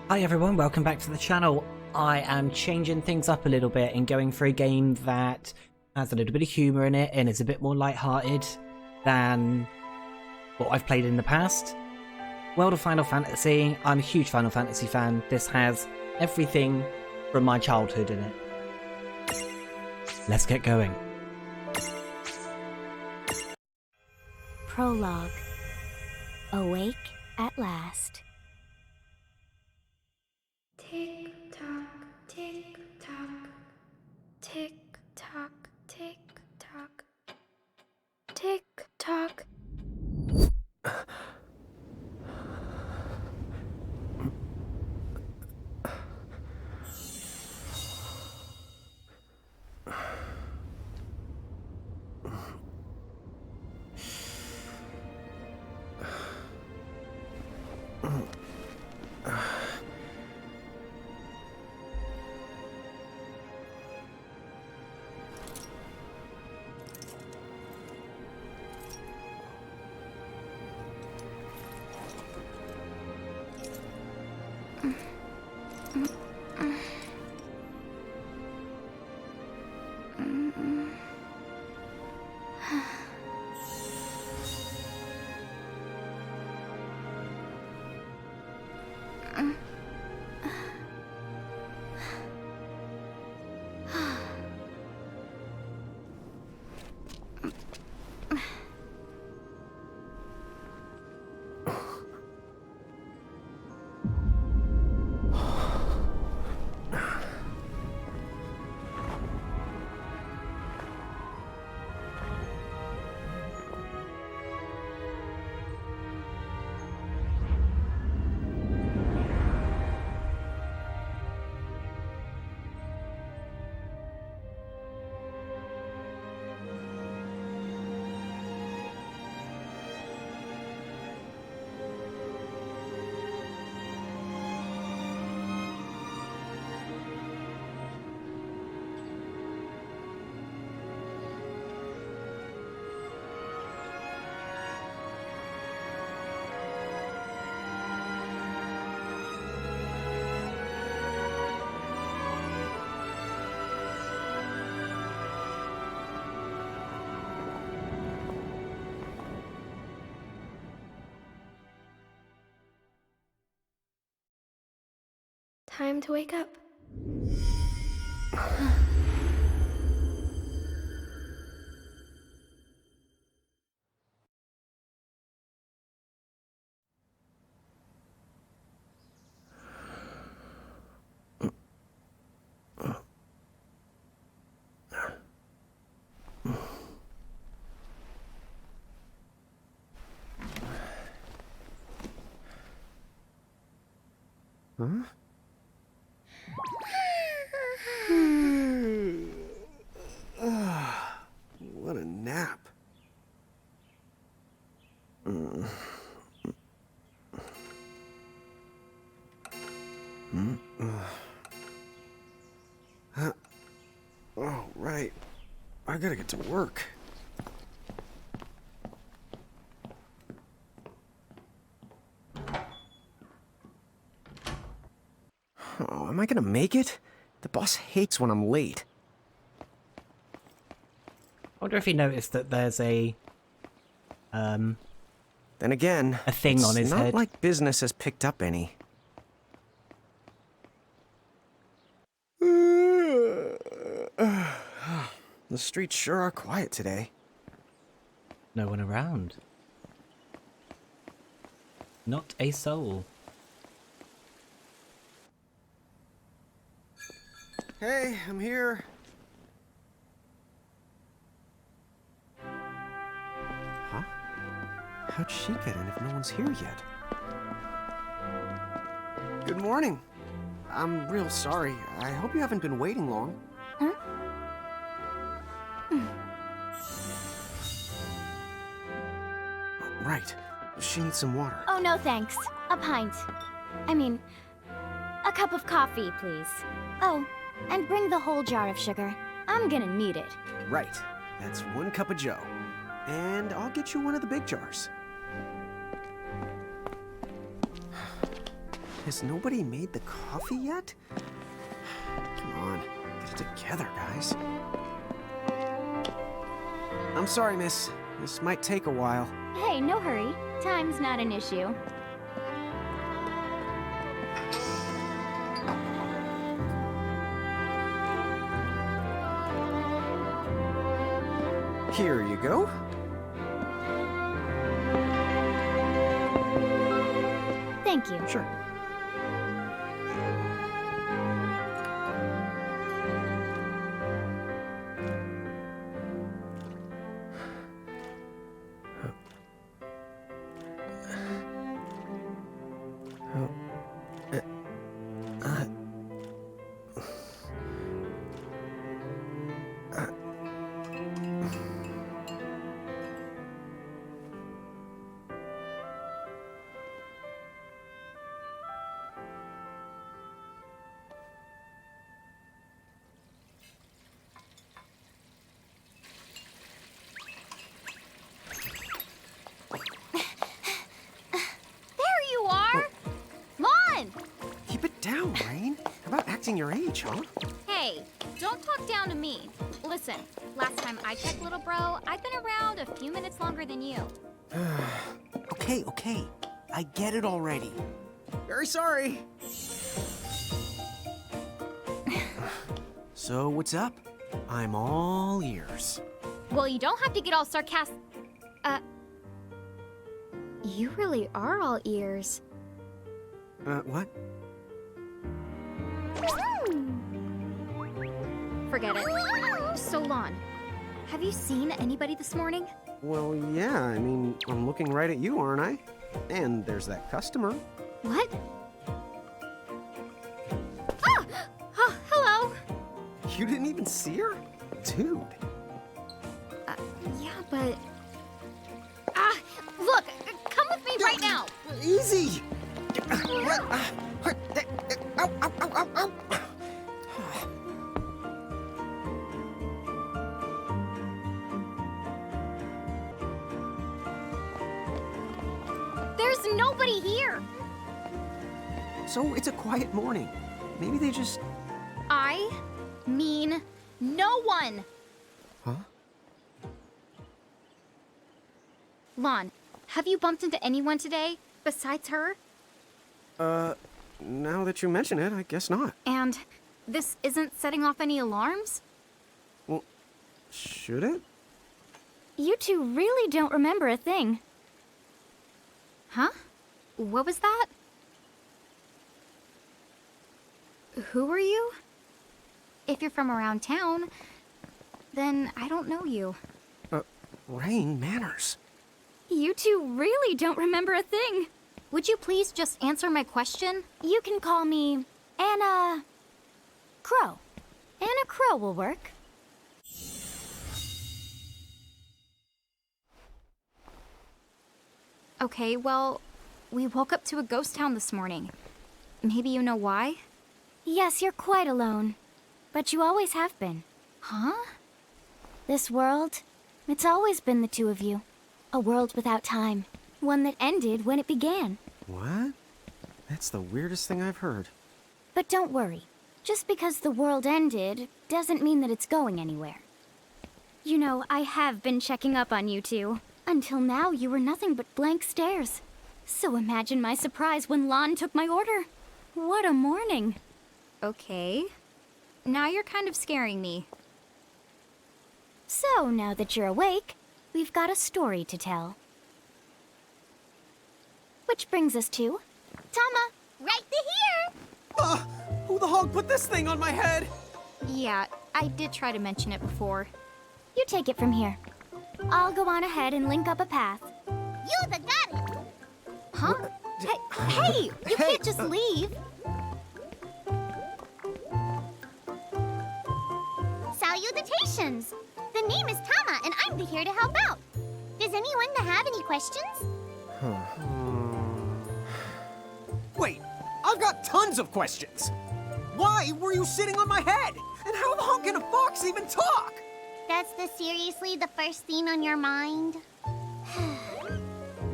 Hi everyone, welcome back to the channel. I am changing things up a little bit and going for a game that has a little bit of humour in it and is a bit more light-hearted than what I've played in the past. World of Final Fantasy. I'm a huge Final Fantasy fan. This has everything from my childhood in it. Let's get going. Prologue. Awake at last. Tick tock, tick tock, tick tock, tick tock, tick tock. Time to wake up. Huh? What a nap. Oh, right. I gotta get to work. Oh, am I gonna make it? The boss hates when I'm late. I wonder if he noticed that there's a Then again, a thing on his it's head. not like business has picked up any. The streets sure are quiet today. No one around. Not a soul. Hey, I'm here. Huh? How'd she get in if no one's here yet? Good morning. I'm real sorry. I hope you haven't been waiting long. Huh? Right. She needs some water. Oh, no thanks. A pint. I mean, a cup of coffee, please. Oh, and bring the whole jar of sugar. I'm gonna need it. Right. That's 1 cup of joe. And I'll get you one of the big jars. Has nobody made the coffee yet? Come on, get it together, guys. I'm sorry, miss. This might take a while. Hey, no hurry. Time's not an issue. Here you go. Thank you. Sure. Keep it down, Reynn. How about acting your age, huh? Hey, don't talk down to me. Listen, last time I checked, little bro, I've been around a few minutes longer than you. Okay. I get it already. Very sorry. So, what's up? I'm all ears. Well, you don't have to get all sarcastic. You really are all ears. What? Forget it. So, Lann, have you seen anybody this morning? Well, yeah, I mean, I'm looking right at you, aren't I? And there's that customer. What? Ah! Oh, hello! You didn't even see her? Dude. Yeah, but... Look! Come with me right now! Easy! Ow, ow, ow, ow, ow. There's nobody here! So it's a quiet morning. Maybe they just... I mean no one! Huh? Lann, have you bumped into anyone today besides her? Now that you mention it, I guess not. And this isn't setting off any alarms? Well, should it? You two really don't remember a thing. Huh? What was that? Who are you? If you're from around town, then I don't know you. Reynn, manners. You two really don't remember a thing. Would you please just answer my question? You can call me Anna Crow. Anna Crow will work. Okay, well, we woke up to a ghost town this morning. Maybe you know why? Yes, you're quite alone. But you always have been. Huh? This world, it's always been the two of you. A world without time. One that ended when it began. What? That's the weirdest thing I've heard. But don't worry. Just because the world ended doesn't mean that it's going anywhere. You know, I have been checking up on you two. Until now, you were nothing but blank stares. So imagine my surprise when Lann took my order. What a morning. Okay. Now you're kind of scaring me. So, now that you're awake, we've got a story to tell. Which brings us to... Tama, right here! Who the hog put this thing on my head? Yeah, I did try to mention it before. You take it from here. I'll go on ahead and link up a path. You the got it! Huh? Hey, you can't just leave. Salutations! The name is Tama, and I'm here to help out. Does anyone have any questions? Wait, I've got tons of questions. Why were you sitting on my head? And how the hell can a fox even talk? That's seriously the first thing on your mind?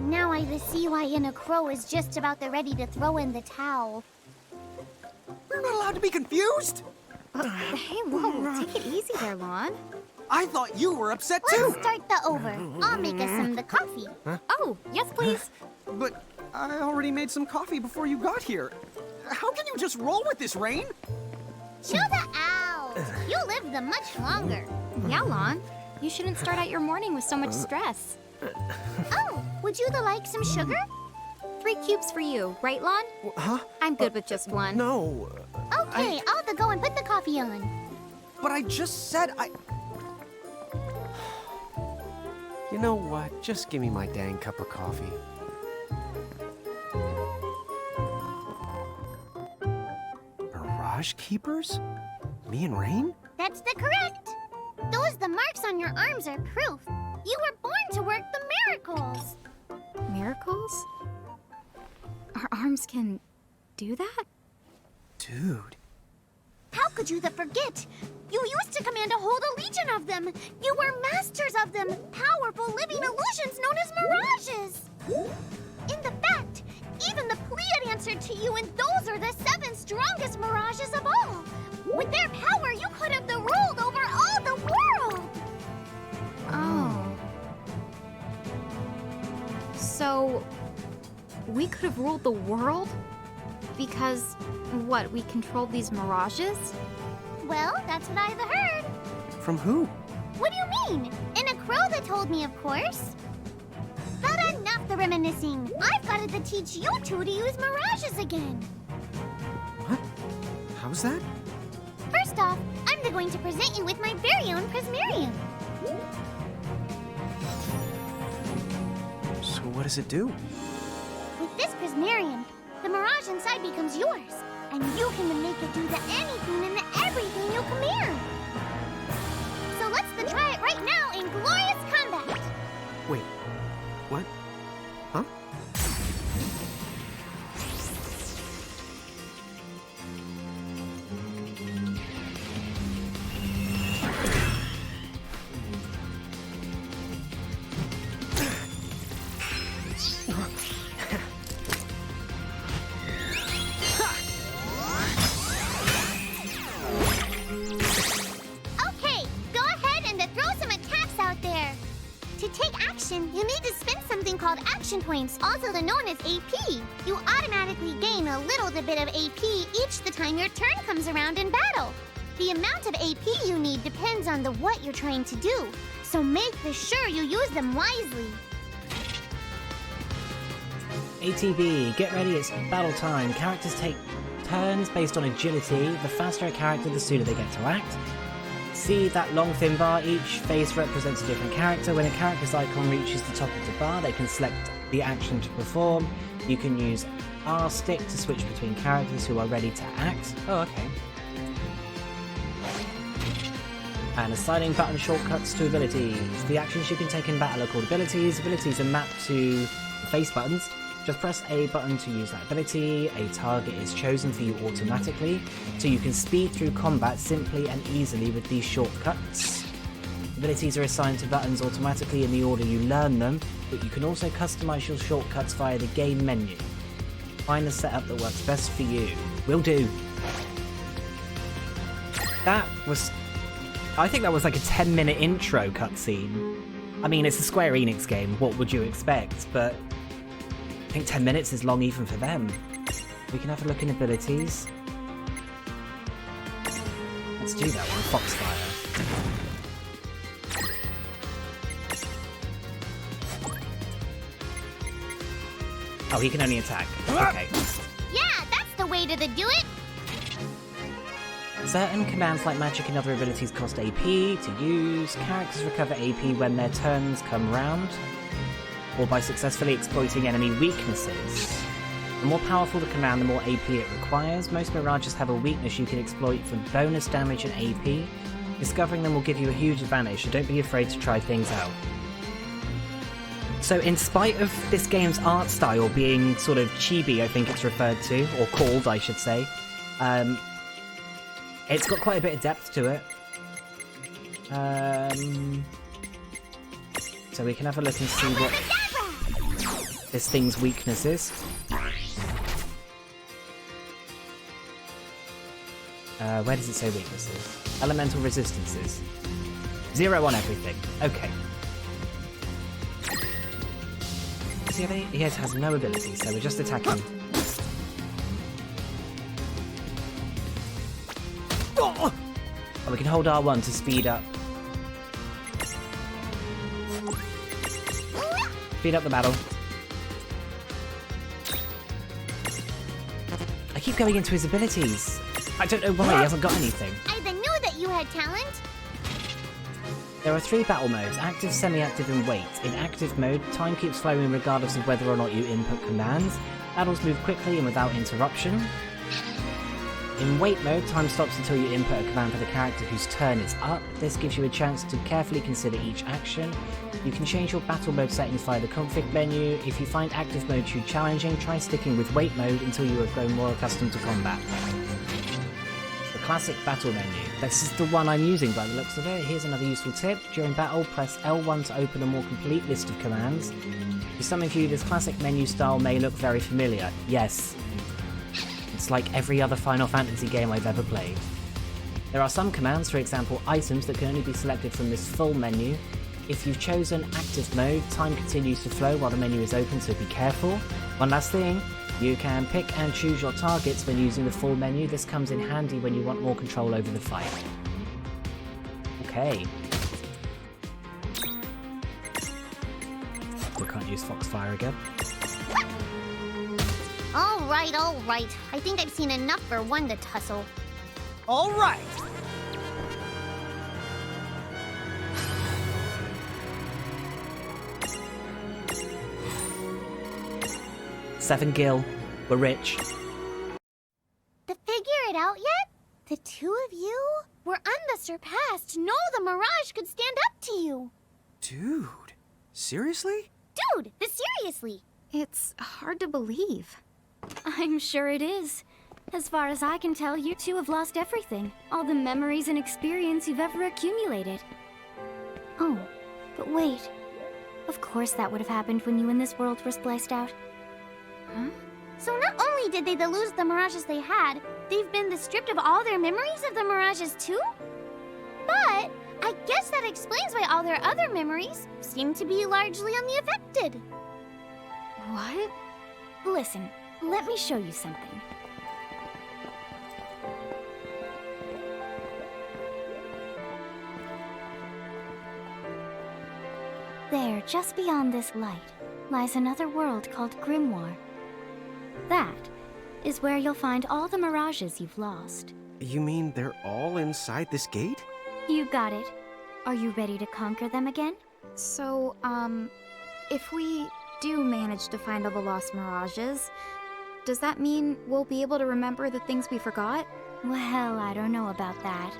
Now I see why Inna Crow is just about ready to throw in the towel. We're not allowed to be confused? Hey, whoa, take it easy there, Lann. I thought you were upset too! Let's start the over. I'll make us some the coffee. Oh, yes, please. But I already made some coffee before you got here. How can you just roll with this, Reynn? Chill the out. You live the much longer. Yeah, Lann. You shouldn't start out your morning with so much stress. Oh, would you like some sugar? 3 cubes for you, right, Lann? Huh? I'm good with just one. No. Okay, I'll go and put the coffee on. But I just said I... You know what? Just give me my dang cup of coffee. Mirage Keepers? Me and Reynn? That's the correct. The marks on your arms are proof. You were born to work the miracles. Miracles? Our arms can do that? Dude. How could you forget? You used to command a whole legion of them. You were masters of them, powerful living illusions known as mirages. In the fact, even the Pleiad answered to you, and those are the 7 strongest mirages of all. With their power, you could have ruled over all the world. Oh. So, we could have ruled the world? Because, what, we controlled these mirages? Well, that's what I've heard. From who? What do you mean? In a crow that told me, of course. But enough the reminiscing. I've got to teach you two to use mirages again. What? How's that? First off, I'm going to present you with my very own Prismarium. So what does it do? With this Prismarium, the mirage inside becomes yours, and you can make it do the anything and the everything you command. So let's try it right now in glorious combat. Wait. What? Huh? Okay, go ahead and throw some attacks out there. To take action, you need to spend something called action points, also known as AP. You automatically gain a little bit of AP each the time your turn comes around in battle. The amount of AP you need depends on what you're trying to do, so make sure you use them wisely. ATB, get ready, it's battle time. Characters take turns based on agility. The faster a character, the sooner they get to act. See that long thin bar? Each face represents a different character. When a character's icon reaches the top of the bar, they can select the action to perform. You can use R stick to switch between characters who are ready to act. Oh, okay. And assigning button shortcuts to abilities. The actions you can take in battle are called abilities. Abilities are mapped to face buttons. Just press A button to use that ability. A target is chosen for you automatically, so you can speed through combat simply and easily with these shortcuts. Abilities are assigned to buttons automatically in the order you learn them, but you can also customize your shortcuts via the game menu. Find the setup that works best for you. Will do. That was... I think that was like a 10-minute intro cutscene. I mean, it's a Square Enix game, what would you expect? But I think 10 minutes is long even for them. We can have a look in abilities. Let's do that one, Foxfire. Oh, he can only attack. Okay. Yeah, that's the way to do it. Certain commands like magic and other abilities cost AP to use. Characters recover AP when their turns come round, or by successfully exploiting enemy weaknesses. The more powerful the command, the more AP it requires. Most Mirages have a weakness you can exploit for bonus damage and AP. Discovering them will give you a huge advantage, so don't be afraid to try things out. So in spite of this game's art style being sort of chibi, I think it's referred to, or called, I should say, it's got quite a bit of depth to it. So we can have a look and see what... this thing's weaknesses. Where does it say weaknesses? Elemental resistances. 0 on everything. Okay. Does he have any? He has no ability, so we're just attacking. Oh, we can hold R1 to speed up. Speed up the battle. I keep going into his abilities. I don't know why, he hasn't got anything. I knew that you had talent. There are 3 battle modes, active, semi-active and wait. In active mode, time keeps flowing regardless of whether or not you input commands. Battles move quickly and without interruption. In wait mode, time stops until you input a command for the character whose turn is up. This gives you a chance to carefully consider each action. You can change your battle mode settings via the config menu. If you find active mode too challenging, try sticking with wait mode until you have grown more accustomed to combat. Classic battle menu. This is the one I'm using by the looks of it. Here's another useful tip. During battle, press L1 to open a more complete list of commands. For some of you, this classic menu style may look very familiar. Yes. It's like every other Final Fantasy game I've ever played. There are some commands, for example items, that can only be selected from this full menu. If you've chosen active mode, time continues to flow while the menu is open, so be careful. One last thing. You can pick and choose your targets when using the full menu. This comes in handy when you want more control over the fight. Okay. We can't use Foxfire again. All right. I think I've seen enough for one to tussle. All right. Seven Gil. We're rich. To figure it out yet? The two of you? We're unsurpassed. No, the Mirage could stand up to you. Dude, seriously? Dude, seriously. It's hard to believe. I'm sure it is. As far as I can tell, you two have lost everything. All the memories and experience you've ever accumulated. Oh, but wait. Of course that would have happened when you and this world were spliced out. Huh? So not only did they lose the Mirages they had, they've been stripped of all their memories of the Mirages too? But I guess that explains why all their other memories seem to be largely unaffected. What? Listen, let me show you something. There, just beyond this light, lies another world called Grimoire. That is where you'll find all the Mirages you've lost. You mean they're all inside this gate? You got it. Are you ready to conquer them again? So, if we do manage to find all the lost Mirages, does that mean we'll be able to remember the things we forgot? Well, I don't know about that.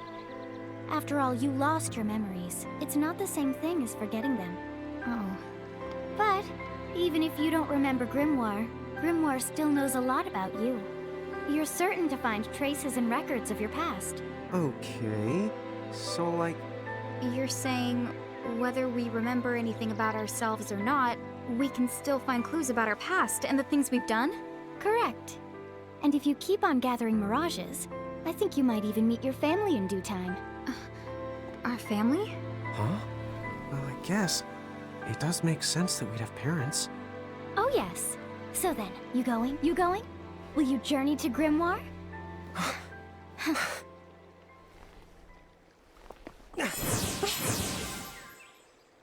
After all, you lost your memories. It's not the same thing as forgetting them. Oh. But even if you don't remember Grimoire, Grimoire still knows a lot about you. You're certain to find traces and records of your past. Okay, so like... You're saying whether we remember anything about ourselves or not, we can still find clues about our past and the things we've done? Correct. And if you keep on gathering Mirages, I think you might even meet your family in due time. Our family? Huh? Well, I guess it does make sense that we'd have parents. Oh yes. So then, you going? You going? Will you journey to Grimoire?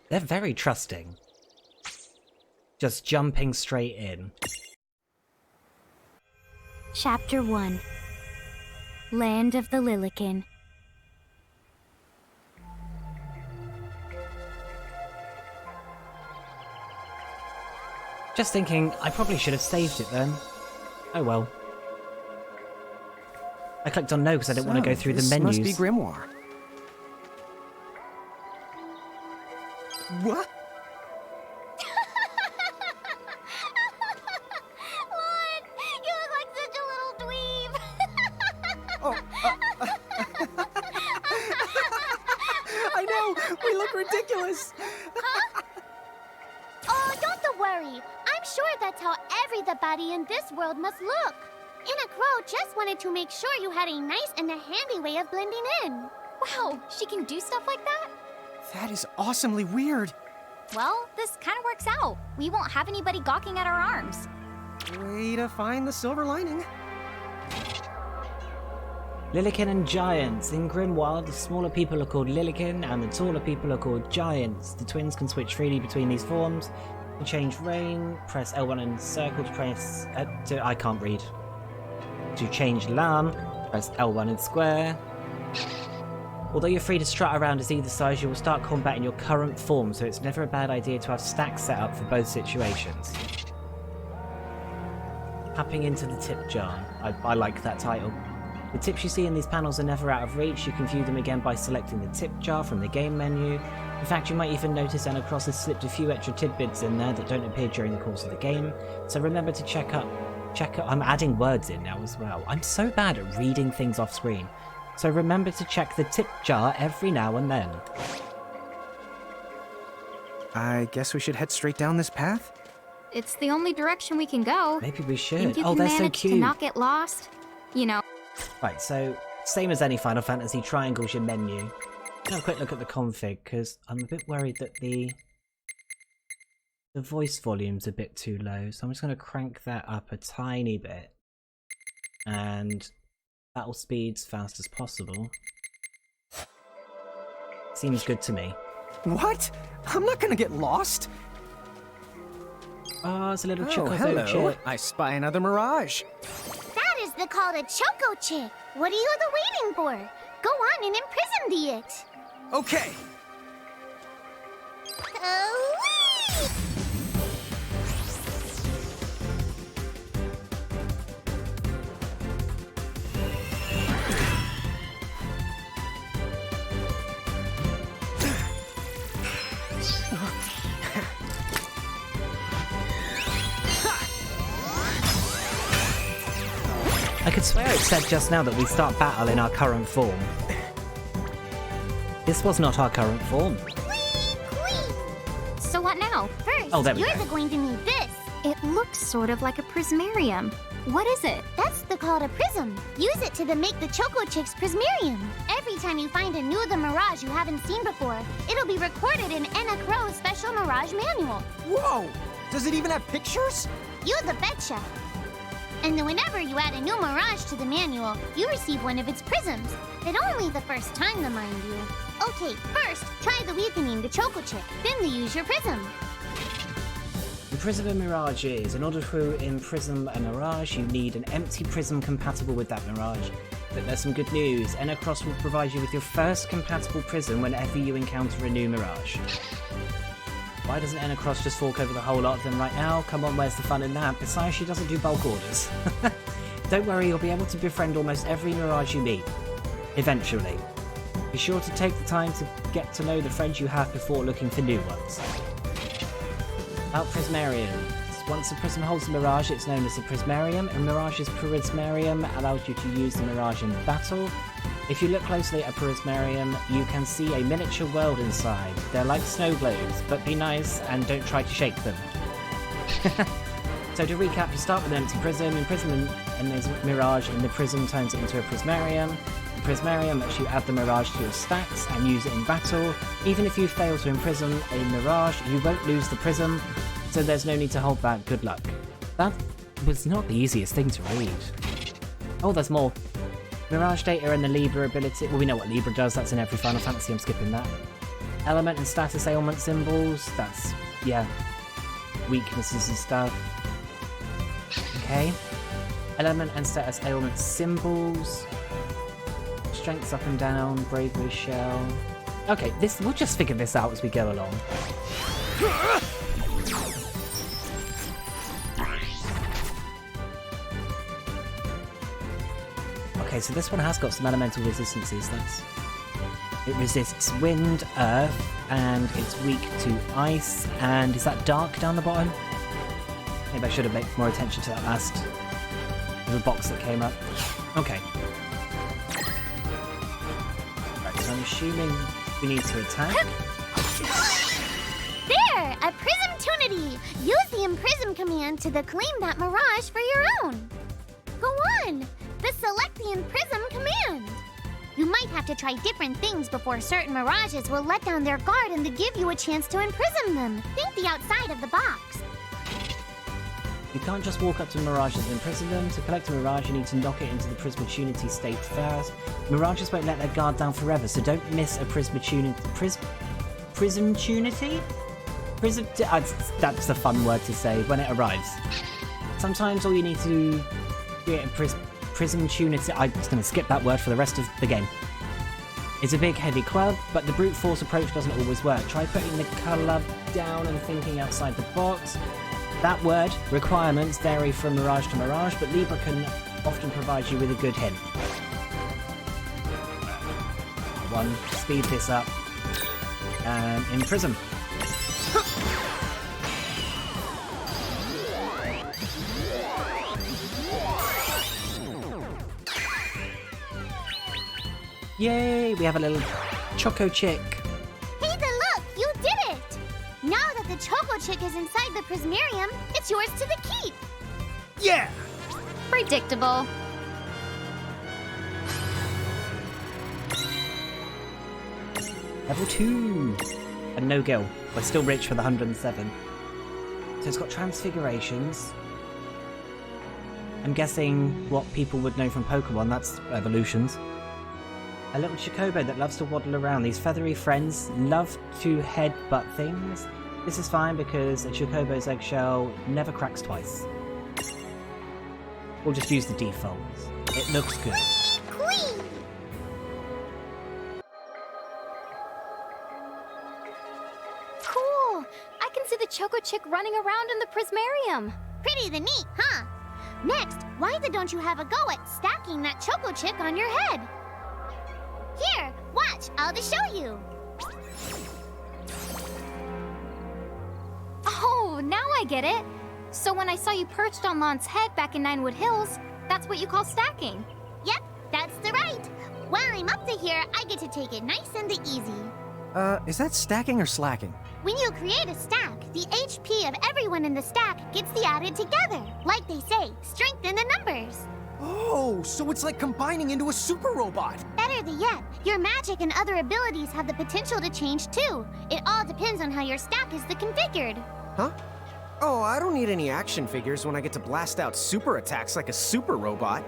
They're very trusting. Just jumping straight in. Chapter 1. Land of the Lilikin. Just thinking, I probably should have saved it then. Oh well. I clicked on no because I didn't want to go through the menus. This must be Grimoire. What? What? You look like such a little dweeb. Oh, I know! We look ridiculous! Oh, don't worry. I'm sure that's how everybody in this world must look. Anna Crow just wanted to make sure you had a nice and a handy way of blending in. Wow, she can do stuff like that? That is awesomely weird. Well, this kind of works out. We won't have anybody gawking at our arms. Way to find the silver lining. Lilikin and Giants. In Grimwald, the smaller people are called Lilikin and the taller people are called Giants. The twins can switch freely between these forms. To change Reynn, press L1 and circle to press... I can't read. To change Lann, press L1 and square. Although you're free to strut around as either size, you will start combat in your current form, so it's never a bad idea to have stacks set up for both situations. Tapping into the tip jar. I like that title. The tips you see in these panels are never out of reach. You can view them again by selecting the tip jar from the game menu. In fact, you might even notice Anna Cross has slipped a few extra tidbits in there that don't appear during the course of the game, so remember to check up. I'm adding words in now as well. I'm so bad at reading things off screen. So remember to check the tip jar every now and then. I guess we should head straight down this path? It's the only direction we can go. Maybe we should. Think you Oh, can they're so manage cute. to not get lost? You know. Right, so same as any Final Fantasy, triangle's your menu. Have a quick look at the config, because I'm a bit worried that the voice volume's a bit too low, so I'm just going to crank that up a tiny bit. And battle speed's fast as possible. Seems good to me. What? I'm not gonna get lost. Oh, it's a little Oh, choco hello. chick. I spy another Mirage. That is called a Choco Chick. What are you waiting for? Go on and imprison the it. Okay. I could swear it said just now that we start battle in our current form. This was not our current form. So what now? First, Oh, there we you're go. going to need this. It looks sort of like a prismarium. What is it? That's called a prism. Use it to make the Choco Chick's prismarium. Every time you find a new Mirage you haven't seen before, it'll be recorded in Anna Crow's special Mirage manual. Whoa! Does it even have pictures? You the betcha. And then whenever you add a new Mirage to the manual, you receive one of its prisms. But only the first time, mind you. Okay, first, try the weakening the Choco Chick, then use your prism. Imprison a Mirage is. In order to imprison a Mirage, you need an empty prism compatible with that Mirage. But there's some good news. Enocross will provide you with your first compatible prism whenever you encounter a new Mirage. Why doesn't Enocross just fork over the whole lot of them right now? Come on, where's the fun in that? Besides, she doesn't do bulk orders. Don't worry, you'll be able to befriend almost every Mirage you meet. Eventually. Be sure to take the time to get to know the friends you have before looking for new ones. About Prismarium. Once a prism holds a Mirage, it's known as a Prismarium, and Mirage's Prismarium allows you to use the Mirage in battle. If you look closely at a Prismarium, you can see a miniature world inside. They're like snow globes, but be nice and don't try to shake them. So to recap, you start with an empty prism, imprison and there's a Mirage, and the prism turns it into a Prismarium. The Prismarium lets you add the Mirage to your stacks and use it in battle. Even if you fail to imprison a Mirage, you won't lose the prism, so there's no need to hold back. Good luck. That was not the easiest thing to read. Oh, there's more. Mirage data and the Libra ability. Well, we know what Libra does. That's in every Final Fantasy. I'm skipping that. Element and status ailment symbols. That's, yeah, weaknesses and stuff. Okay. Element and status ailment symbols. Strengths up and down. Bravery shell. Okay, we'll just figure this out as we go along. Okay, so this one has got some elemental resistances. It resists wind, earth, and it's weak to ice. And is that dark down the bottom? Maybe I should have paid more attention to that last little box that came up. Okay. Right, so I'm assuming we need to attack. There! A Prism Tunity! Use the Prism command to claim that Mirage for your own. Go on! The Select the Prism command! You might have to try different things before certain Mirages will let down their guard and to give you a chance to imprism them. Think the outside of the box. You can't just walk up to Mirages and imprison them. To collect a Mirage, you need to knock it into the Prismatunity state first. Mirages won't let their guard down forever, so don't miss a Prismatunity... Prismatunity? That's a fun word to say when it arrives. Sometimes all you need to create a Prismatunity... I'm just going to skip that word for the rest of the game. It's a big heavy club, but the brute force approach doesn't always work. Try putting the club down and thinking outside the box. That word, requirements, vary from Mirage to Mirage, but Libra can often provide you with a good hint. One, speed this up, and imprison. Yay, we have a little Choco Chick. Hey, look! You did it! Now that the Choco Chick is inside the Prismarium, it's yours to the keep. Yeah! Predictable. Level 2! And no gil. We're still rich for the 107. So it's got transfigurations. I'm guessing what people would know from Pokemon, that's evolutions. A little Chocobo that loves to waddle around. These feathery friends love to headbutt things. This is fine because a Chocobo's eggshell never cracks twice. We'll just use the defaults. It looks good. Queen! Cool! I can see the Choco Chick running around in the Prismarium. Pretty the neat, huh? Next, why don't you have a go at stacking that Choco Chick on your head? Here, watch, I'll just show you. Oh, now I get it. So when I saw you perched on Lann's head back in Ninewood Hills, that's what you call stacking. Yep, that's the right. While I'm up to here, I get to take it nice and easy. Is that stacking or slacking? When you create a stack, the HP of everyone in the stack gets added together. Like they say, strengthen the numbers. Oh, so it's like combining into a super robot. Better yet, your magic and other abilities have the potential to change too. It all depends on how your stack is configured. Huh? Oh, I don't need any action figures when I get to blast out super attacks like a super robot.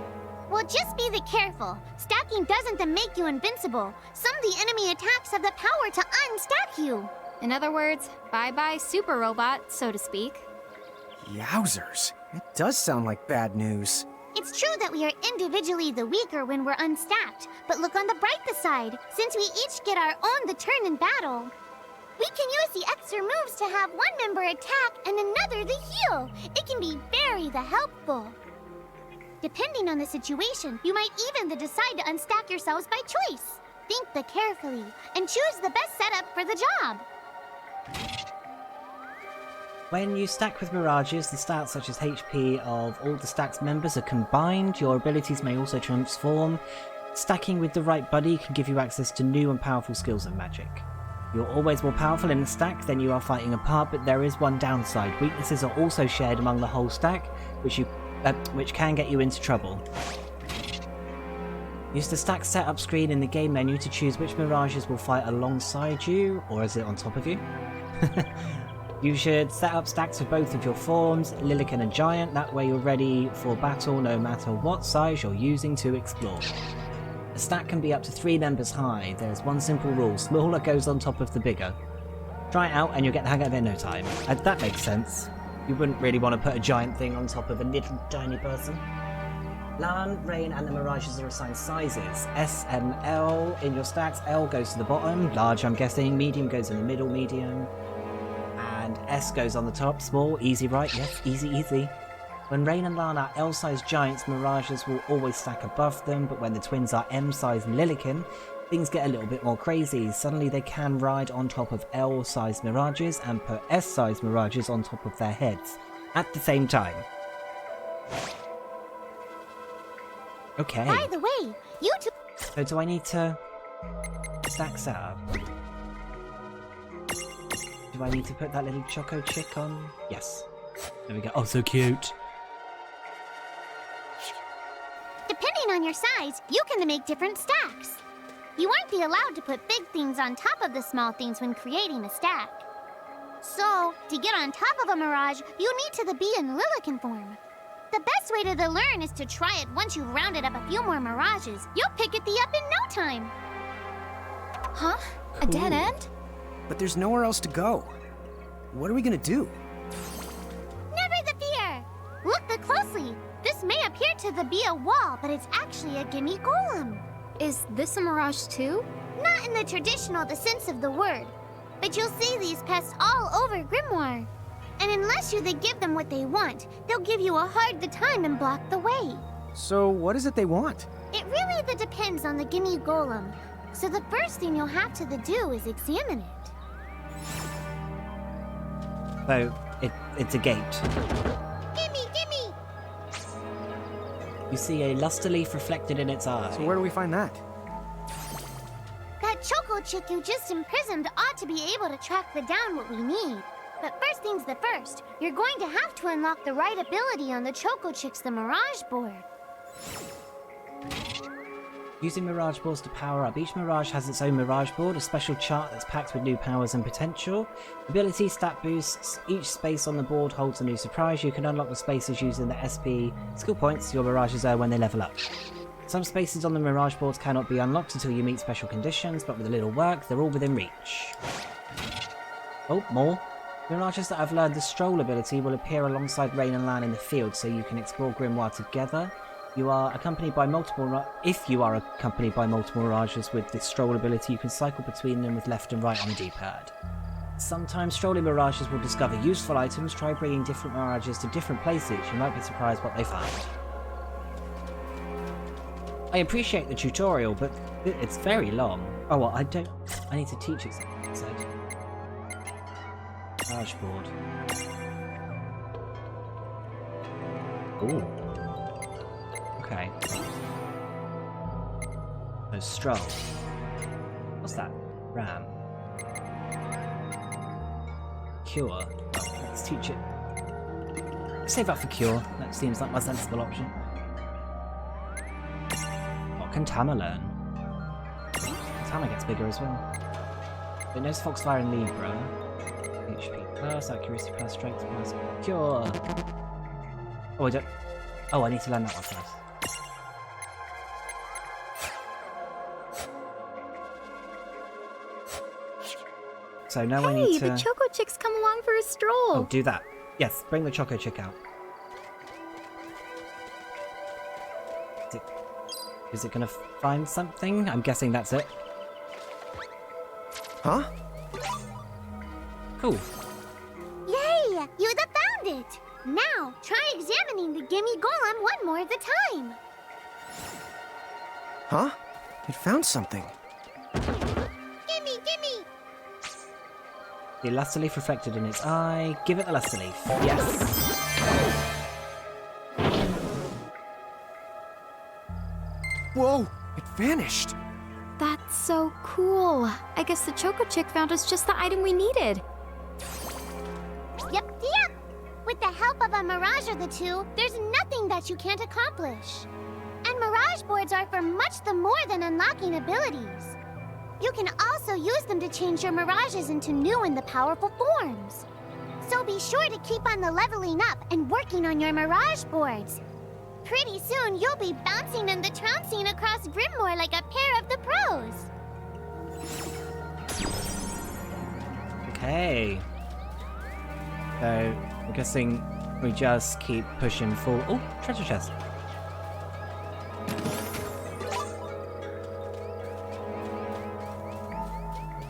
Well, just be careful. Stacking doesn't make you invincible. Some of the enemy attacks have the power to unstack you. In other words, bye-bye super robot, so to speak. Yowzers. It does sound like bad news. It's true that we are individually the weaker when we're unstacked, but look on the brighter side. Since we each get our own turn in battle, we can use the extra moves to have one member attack and another to heal. It can be very helpful. Depending on the situation, you might even decide to unstack yourselves by choice. Think carefully and choose the best setup for the job. When you stack with Mirages, the stats such as HP of all the stack's members are combined. Your abilities may also transform. Stacking with the right buddy can give you access to new and powerful skills and magic. You're always more powerful in a stack than you are fighting apart, but there is one downside. Weaknesses are also shared among the whole stack, which can get you into trouble. Use the stack setup screen in the game menu to choose which Mirages will fight alongside you, or is it on top of you? You should set up stacks of both of your forms, Lilican and Giant, that way you're ready for battle no matter what size you're using to explore. A stack can be up to 3 members high. There's one simple rule, smaller goes on top of the bigger. Try it out and you'll get the hang of it in no time. That makes sense. You wouldn't really want to put a giant thing on top of a little tiny person. Lann, Reynn and the Mirages are assigned sizes. S, M, L in your stacks. L goes to the bottom, large I'm guessing, medium goes in the middle, medium. And S goes on the top, small, easy right, yes, easy. When Reynn and Lann are L-sized giants, Mirages will always stack above them, but when the twins are M-sized Lilican, things get a little bit more crazy. Suddenly they can ride on top of L-sized Mirages and put S-sized Mirages on top of their heads at the same time. Okay. By the way, you two... So do I need to stack setup? Do I need to put that little Choco Chick on? Yes. There we go. Oh, so cute. Depending on your size, you can make different stacks. You won't be allowed to put big things on top of the small things when creating a stack. So, to get on top of a Mirage, you need to be in Lilican form. The best way to learn is to try it once you've rounded up a few more Mirages. You'll pick it up in no time. Huh? A dead end? But there's nowhere else to go. What are we gonna do? Never the fear! Look closely. This may appear to be a wall, but it's actually a gimme golem. Is this a Mirage too? Not in the traditional sense of the word, but you'll see these pests all over Grimoire. And unless you give them what they want, they'll give you a hard time and block the way. So what is it they want? It really depends on the gimme golem. So the first thing you'll have to do is examine it. So, it's a gate. Gimme! You see a luster leaf reflected in its eye. So where do we find that? That Choco Chick you just imprisoned ought to be able to track down what we need. But first things first, you're going to have to unlock the right ability on the Choco Chick's Mirage board. Using Mirage boards to power up. Each Mirage has its own Mirage board, a special chart that's packed with new powers and potential. Ability stat boosts. Each space on the board holds a new surprise. You can unlock the spaces using the SP skill points your Mirages earn when they level up. Some spaces on the Mirage boards cannot be unlocked until you meet special conditions, but with a little work, they're all within reach. Oh, more. Mirages that have learned the Stroll ability will appear alongside Reynn and Lann in the field, so you can explore Grimoire together. You are accompanied by multiple. If you are accompanied by multiple Mirages with the Stroll ability, you can cycle between them with left and right on the D-pad. Sometimes strolling Mirages will discover useful items. Try bringing different Mirages to different places. You might be surprised what they find. I appreciate the tutorial, but it's very long. Oh, well, I need to teach it something, it said. Mirage board. Ooh. Okay. So stroll. What's that? Ram. Cure. Let's teach it. Save up for cure. That seems like my sensible option. What can Tama learn? Tama gets bigger as well. It knows Foxfire and Libra. HP plus, accuracy plus, strength plus, cure. Oh, I don't. Oh, I need to learn that one first. So now I need to... Hey, the Choco Chick's come along for a stroll. Oh, do that. Yes, bring the Choco Chick out. Is it gonna find something? I'm guessing that's it. Huh? Cool. Yay! You found it! Now, try examining the gimme golem one more at a time. Huh? It found something. Gimme! The luster leaf reflected in its eye. Give it the luster leaf. Yes. Whoa! It vanished! That's so cool. I guess the Choco Chick found us just the item we needed. Yep. With the help of a Mirage or two, there's nothing that you can't accomplish. And Mirage boards are for much more than unlocking abilities. You can also use them to change your Mirages into new and powerful forms. So be sure to keep on leveling up and working on your Mirage boards. Pretty soon, you'll be bouncing and trouncing across Grimoire like a pair of the pros. Okay. So, I'm guessing we just keep pushing forward. Oh, treasure chest.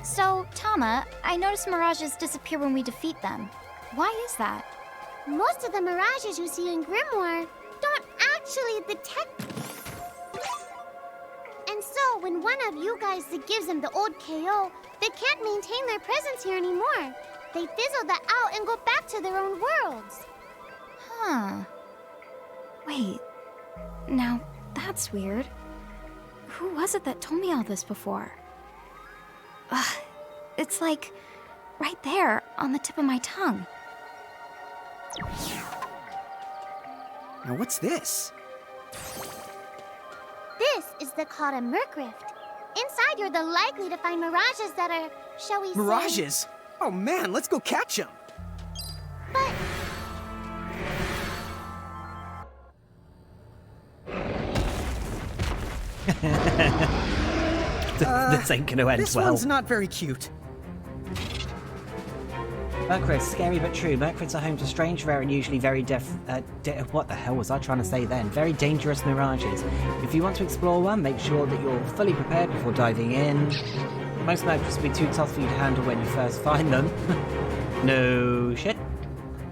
So, Tama, I noticed Mirages disappear when we defeat them. Why is that? Most of the Mirages you see in Grimoire don't actually detect. And so, when one of you guys gives them the old KO, they can't maintain their presence here anymore. They fizzle that out and go back to their own worlds. Huh. Wait. Now, that's weird. Who was it that told me all this before? It's like right there on the tip of my tongue. Now what's this? This is the called a Merc Rift. Inside, you're the likely to find mirages that are, shall we say... Mirages? Oh man, let's go catch them! But... This ain't gonna end This well. one's not very cute. Mercrids, scary but true. Mercrids are home to strange, rare, and usually very what the hell was I trying to say then? Very dangerous mirages. If you want to explore one, make sure that you're fully prepared before diving in. Most Mercrids will be too tough for you to handle when you first find them. No shit.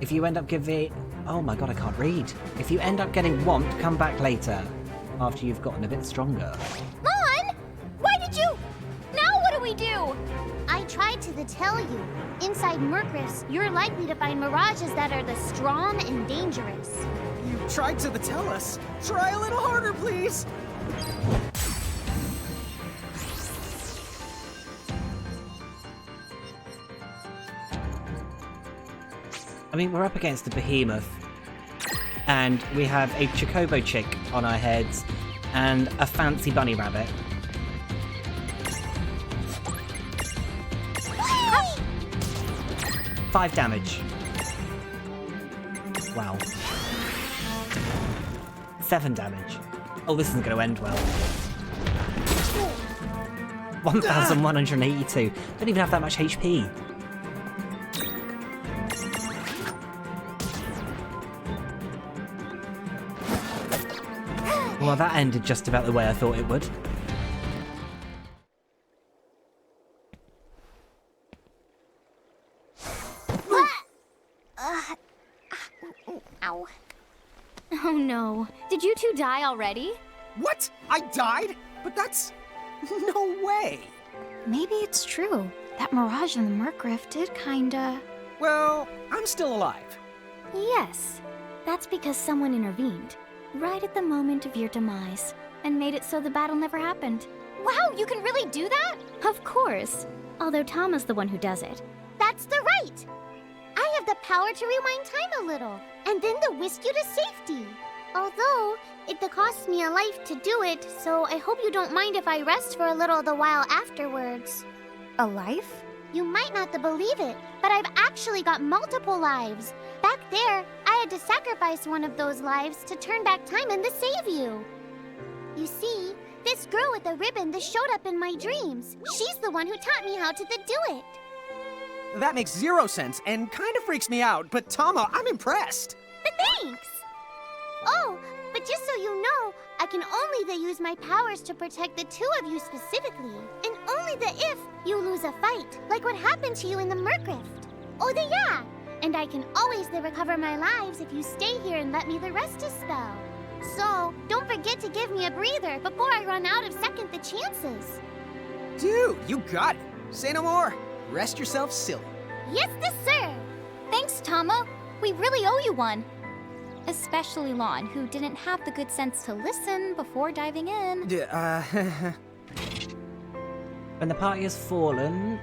If you end up giving... Oh my god, I can't read. If you end up getting whomped, come back later. After you've gotten a bit stronger. Lann! Why did you... Now what do we do? I tried to tell you. Inside Merc Rifts, you're likely to find mirages that are the strong and dangerous. You tried to tell us. Try a little harder, please. I mean, we're up against a behemoth. And we have a chocobo chick on our heads. And a fancy bunny rabbit. Ouch! 5 damage. Wow. 7 damage. Oh, this isn't going to end well. 1,182. Don't even have that much HP. Well, that ended just about the way I thought it would. Ow. Oh no. Did you two die already? What? I died? But that's... no way. Maybe it's true. That Mirage in the Merc Rift did kinda... Well, I'm still alive. Yes. That's because someone intervened. Right at the moment of your demise. And made it so the battle never happened. Wow, you can really do that? Of course. Although Tama's the one who does it. That's the right. I have the power to rewind time a little, and then to whisk you to safety. Although, it costs me a life to do it, so I hope you don't mind if I rest for a little the while afterwards. A life? You might not believe it, but I've actually got multiple lives. Back there, I had to sacrifice one of those lives to turn back time and to save you. You see, this girl with the ribbon that showed up in my dreams, she's the one who taught me how to do it. That makes 0 sense and kind of freaks me out, but Tama, I'm impressed. Thanks! Oh, but just so you know, I can only use my powers to protect the two of you specifically. And only if you lose a fight, like what happened to you in the Merc Rift. Oh, yeah! And I can always recover my lives if you stay here and let me rest a spell. So, don't forget to give me a breather before I run out of second the chances. Dude, you got it. Say no more. Rest yourself silly. Yes, sir! Thanks, Tama. We really owe you one. Especially Lann, who didn't have the good sense to listen before diving in. When the party has fallen,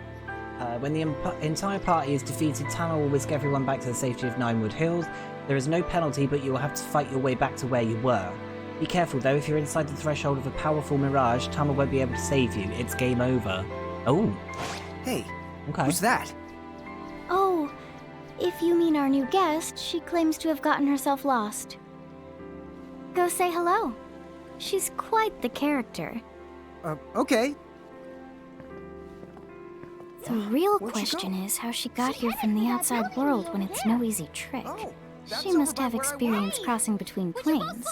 when the entire party is defeated, Tama will whisk everyone back to the safety of Ninewood Hills. There is no penalty, but you will have to fight your way back to where you were. Be careful though, if you're inside the threshold of a powerful Mirage, Tama won't be able to save you. It's game over. Oh. Hey, Okay. who's that? Oh, if you mean our new guest, she claims to have gotten herself lost. Go say hello. She's quite the character. Okay. The real Where'd she question go? is how she got here from the outside world when it's no easy trick. Oh, that's She must over have by where I experience was. crossing between planes.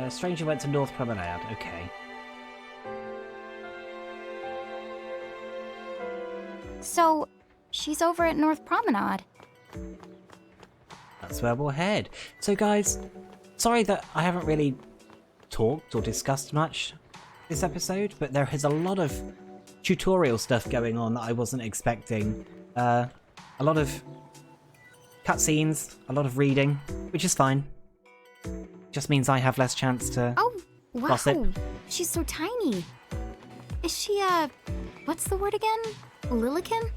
Stranger went to North Promenade. Okay. So, she's over at North Promenade. That's where we'll head. So guys, sorry that I haven't really talked or discussed much this episode, but there is a lot of tutorial stuff going on that I wasn't expecting. A lot of cutscenes, a lot of reading, which is fine. Just means I have less chance to... Oh, wow. Gossip. She's so tiny. Is she What's the word again? Lilikin?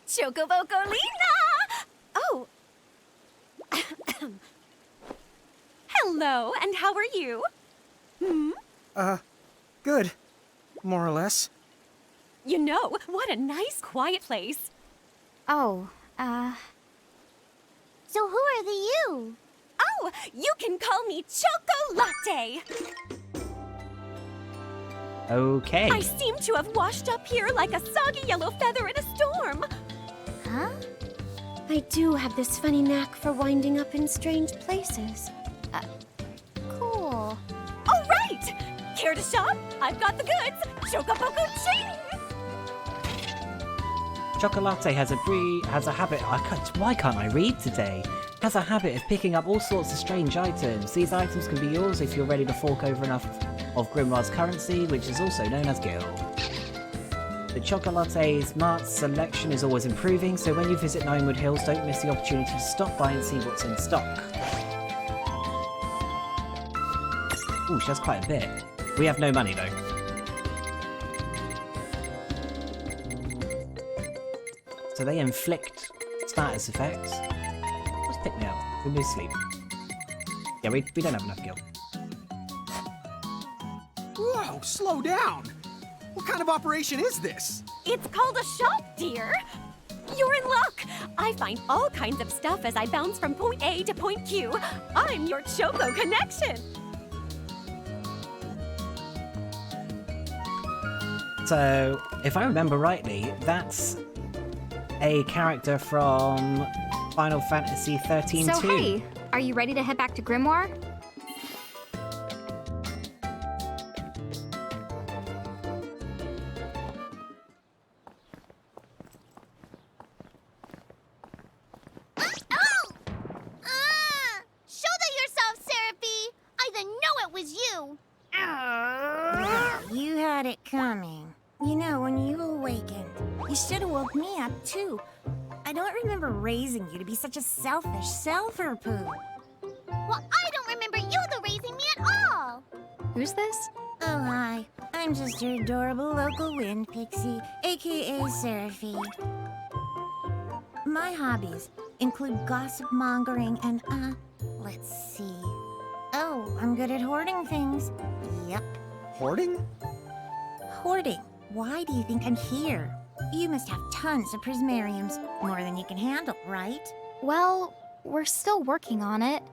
Chocobocolina! Oh. Hello, and how are you? Good. More or less. You know, what a nice, quiet place. Oh, So who are the you? Oh, you can call me Chocolate. Okay. I seem to have washed up here like a soggy yellow feather in a storm. huh? I do have this funny knack for winding up in strange places. Cool. All right! Care to shop? I've got the goods. Chocoboco ching! Chocolate has a habit. Why can't I read today? Has a habit of picking up all sorts of strange items. These items can be yours if you're ready to fork over enough of Grimoire's currency, which is also known as gil. The Chocolate's mart selection is always improving, so when you visit Ninewood Hills, don't miss the opportunity to stop by and see what's in stock. Ooh, she has quite a bit. We have no money though. So they inflict status effects. Just pick me up. We'll be asleep. Yeah, we don't have enough gil. Whoa, slow down! What kind of operation is this? It's called a shop, dear. You're in luck. I find all kinds of stuff as I bounce from point A to point Q. I'm your Choco connection. So, if I remember rightly, that's a character from Final Fantasy 13 So too. hey, are you ready to head back to Grimoire? Shoulder yourself, Seraphie! I didn't know it was you! You had it coming. You know, when you awakened, you should have woke me up too. I don't remember raising you to be such a selfish selfer poo. Well, I don't remember you raising me at all! Who's this? Oh, hi. I'm just your adorable local wind pixie, aka Seraphie. My hobbies include gossip mongering and, let's see. Oh, I'm good at hoarding things. Yep. Hoarding? Hoarding. Why do you think I'm here? You must have tons of prismariums. More than you can handle, right? Well, we're still working on it.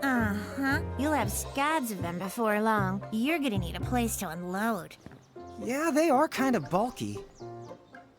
Uh-huh. You'll have scads of them before long. You're gonna need a place to unload. Yeah, they are kind of bulky.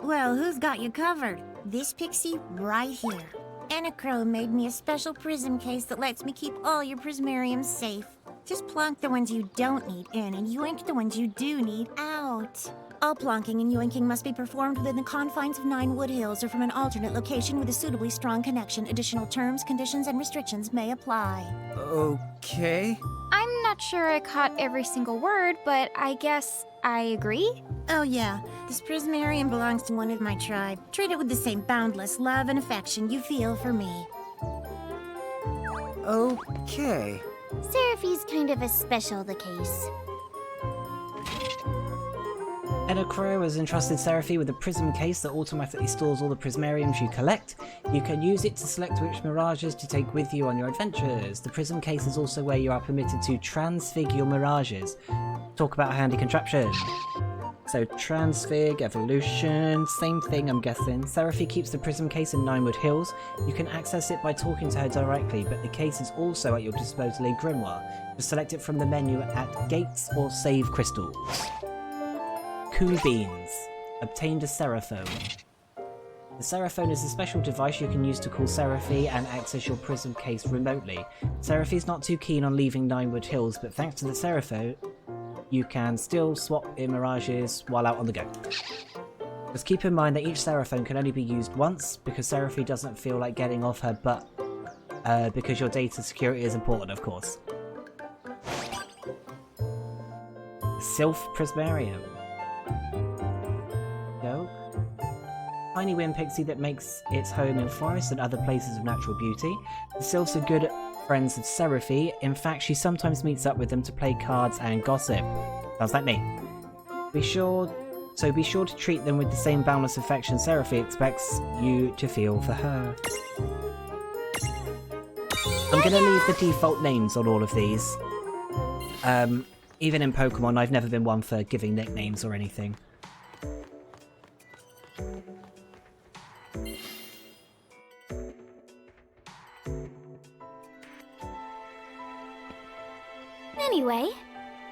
Well, who's got you covered? This pixie right here. Enacro made me a special prism case that lets me keep all your prismariums safe. Just plonk the ones you don't need in and yoink the ones you do need out. All plonking and yoinking must be performed within the confines of Ninewood Hills or from an alternate location with a suitably strong connection. Additional terms, conditions, and restrictions may apply. Okay. I'm not sure I caught every single word, but I guess I agree. Oh yeah, this prismarium belongs to one of my tribe. Treat it with the same boundless love and affection you feel for me. Okay. Seraphie's kind of a special the case. Enacro has entrusted Seraphie with a prism case that automatically stores all the prismariums you collect. You can use it to select which mirages to take with you on your adventures. The prism case is also where you are permitted to transfig your mirages. Talk about a handy contraption. So transfig, evolution, same thing I'm guessing. Seraphie keeps the prism case in Ninewood Hills. You can access it by talking to her directly, but the case is also at your disposal in Grimoire. Just select it from the menu at Gates or Save Crystals. Cool beans. Obtained a Seraphone. The Seraphone is a special device you can use to call Seraphie and access your prism case remotely. Seraphie's not too keen on leaving Ninewood Hills, but thanks to the Seraphone, you can still swap in Mirages while out on the go. Just keep in mind that each Seraphone can only be used once, because Seraphie doesn't feel like getting off her butt, because your data security is important, of course. Sylph Prismarium. Go. Tiny wind pixie that makes its home in forests and other places of natural beauty. The sylphs are good friends of Seraphy. In fact, she sometimes meets up with them to play cards and gossip. Sounds like me. Be sure to treat them with the same boundless affection Seraphy expects you to feel for her. I'm gonna leave the default names on all of these. Even in Pokemon, I've never been one for giving nicknames or anything. Anyway,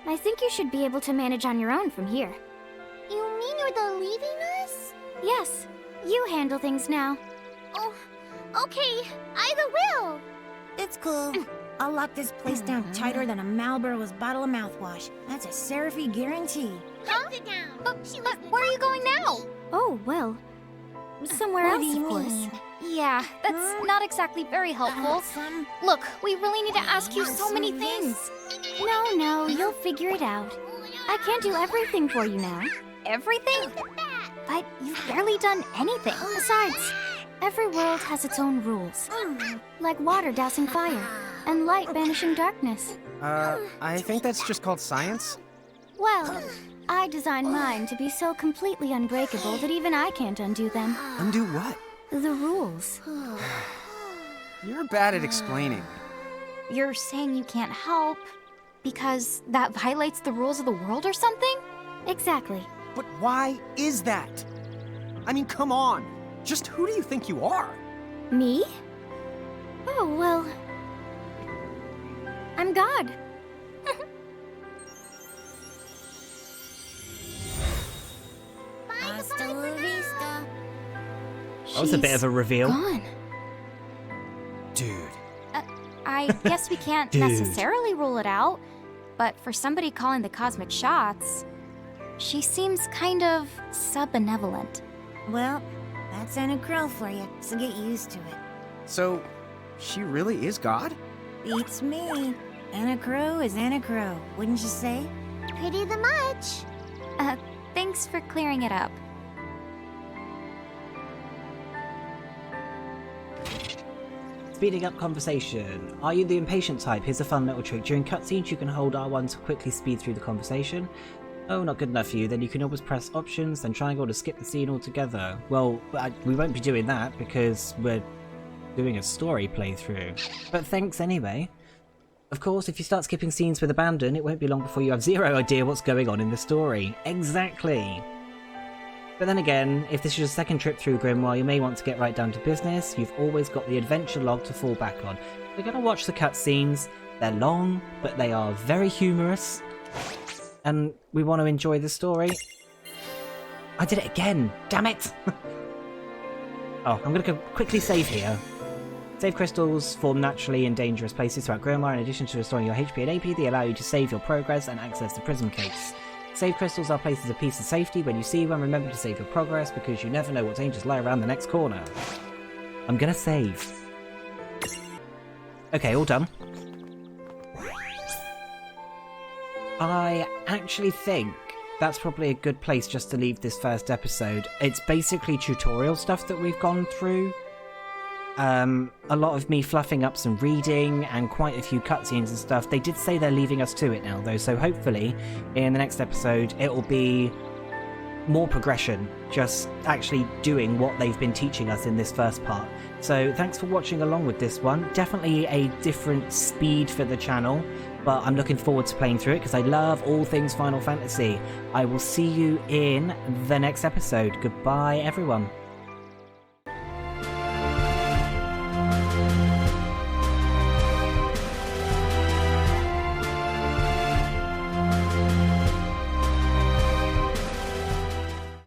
I think you should be able to manage on your own from here. You mean you're the leaving us? Yes, you handle things now. Oh, okay. Either will. It's cool. I'll lock this place down tighter than a Marlboro's bottle of mouthwash. That's a Seraphy guarantee. Huh? Sit down. But where are you going now? Oh, well, somewhere What else, do you of course. mean? Yeah, that's not exactly very helpful. Look, we really need to ask you so many things. No, you'll figure it out. I can't do everything for you now. Everything? But you've barely done anything. Besides, every world has its own rules. Like water dousing fire, and light banishing darkness. I think that's just called science. Well, I designed mine to be so completely unbreakable that even I can't undo them. Undo what? The rules. You're bad at explaining. You're saying you can't help because that violates the rules of the world or something? Exactly. But why is that? I mean, come on. Just who do you think you are? Me? Oh, well, I'm God. Hasta la vista. That was a bit of a reveal. Gone. Dude. I guess we can't Dude. necessarily rule it out, but for somebody calling the cosmic shots, she seems kind of sub-benevolent. Well, that's Anna Crow for you, so get used to it. So, she really is God? Beats me. Anna Crow is Anna Crow, wouldn't you say? Pretty the much. Thanks for clearing it up. Speeding up conversation. Are you the impatient type? Here's a fun little trick. During cutscenes, you can hold R1 to quickly speed through the conversation. Oh, not good enough for you. Then you can always press options, then triangle to skip the scene altogether. Well, we won't be doing that because we're doing a story playthrough. But thanks anyway. Of course, if you start skipping scenes with abandon, it won't be long before you have zero idea what's going on in the story. Exactly. But then again, if this is your second trip through Grimoire, you may want to get right down to business. You've always got the adventure log to fall back on. We're going to watch the cutscenes. They're long, but they are very humorous. And we want to enjoy the story. I did it again! Damn it! Oh, I'm going to go quickly save here. Save crystals form naturally in dangerous places throughout Grimoire. In addition to restoring your HP and AP, they allow you to save your progress and access the prism case. Save crystals are places of peace and safety. When you see one, remember to save your progress, because you never know what dangers lie around the next corner. I'm gonna save. Okay, all done. I actually think that's probably a good place just to leave this first episode. It's basically tutorial stuff that we've gone through. A lot of me fluffing up some reading and quite a few cutscenes and stuff. They did say they're leaving us to it now though, so hopefully in the next episode it will be more progression, just actually doing what they've been teaching us in this first part. So thanks for watching along with this one. Definitely a different speed for the channel, but I'm looking forward to playing through it because I love all things Final Fantasy. I will see you in the next episode. Goodbye everyone.